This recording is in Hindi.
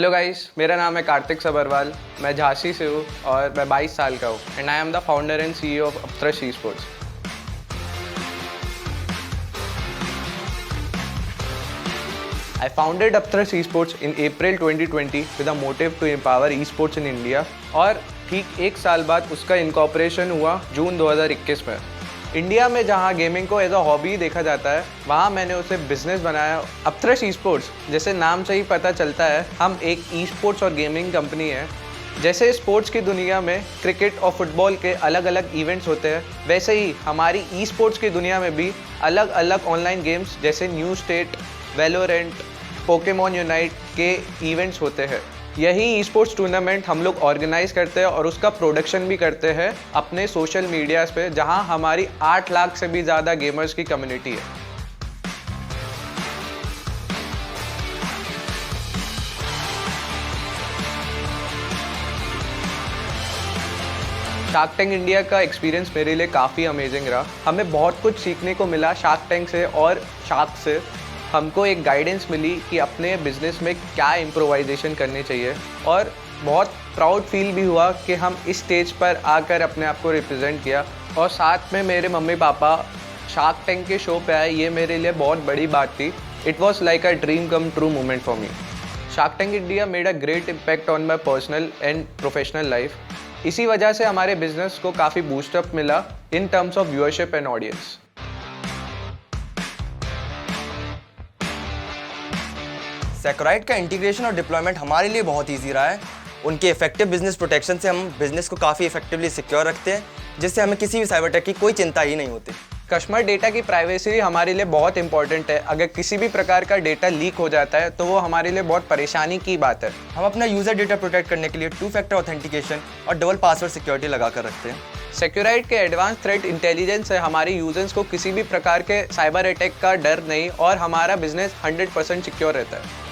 हेलो गाइस, मेरा नाम है कार्तिक सबरवाल। मैं झांसी से हूँ और मैं 22 साल का हूँ and I am the founder and CEO of Apthras esports. I founded Apthras Esports in April 2020 with a motive to empower esports in India और ठीक एक साल बाद उसका इनकॉर्पोरेशन हुआ जून 2021 में। इंडिया में जहां गेमिंग को एज अ हॉबी देखा जाता है, वहां मैंने उसे बिजनेस बनाया। अपथ्रश ई-स्पोर्ट्स, जैसे नाम से ही पता चलता है, हम एक ई-स्पोर्ट्स और गेमिंग कंपनी है। जैसे स्पोर्ट्स की दुनिया में क्रिकेट और फुटबॉल के अलग अलग इवेंट्स होते हैं, वैसे ही हमारी ई-स्पोर्ट्स की दुनिया में भी अलग अलग ऑनलाइन गेम्स जैसे new state, Valorant, Pokemon unite के इवेंट्स होते हैं। यही ई स्पोर्ट्स टूर्नामेंट हम लोग ऑर्गेनाइज करते हैं और उसका प्रोडक्शन भी करते हैं अपने सोशल मीडियाज़ पे, जहां हमारी 8 लाख से भी ज़्यादा गेमर्स की कम्युनिटी है। शार्क टैंक इंडिया का एक्सपीरियंस मेरे लिए काफ़ी अमेजिंग रहा। हमें बहुत कुछ सीखने को मिला शार्क टैंक से और शार्क से। हमको एक गाइडेंस मिली कि अपने बिजनेस में क्या इम्प्रोवाइजेशन करनी चाहिए और बहुत प्राउड फील भी हुआ कि हम इस स्टेज पर आकर अपने आप को रिप्रेजेंट किया। और साथ में मेरे मम्मी पापा शार्क टैंक के शो पे आए, ये मेरे लिए बहुत बड़ी बात थी। It was like a dream come true moment for me. Shark Tank India made a great impact on my personal and professional life. इसी वजह से हमारे बिजनेस को काफ़ी बूस्टअप मिला in terms of viewership and audience. Seqrite का इंटीग्रेशन और डिप्लॉयमेंट हमारे लिए बहुत ईजी रहा है। उनके इफेक्टिव बिजनेस प्रोटेक्शन से हम बिजनेस को काफ़ी इफेक्टिवली सिक्योर रखते हैं, जिससे हमें किसी भी साइबर अटैक की कोई चिंता ही नहीं होती। कस्टमर डेटा की प्राइवेसी हमारे लिए बहुत इंपॉर्टेंट है। अगर किसी भी प्रकार का डेटा लीक हो जाता है तो वो हमारे लिए बहुत परेशानी की बात है। हम अपना यूज़र डेटा प्रोटेक्ट करने के लिए 2 फैक्टर ऑथेंटिकेशन और डबल पासवर्ड सिक्योरिटी लगा कर रखते हैं। सेक्यूराइट के एडवांस थ्रेट इंटेलिजेंस से हमारे यूजर्स को किसी भी प्रकार के साइबर अटैक का डर नहीं और हमारा बिजनेस 100% सिक्योर रहता है।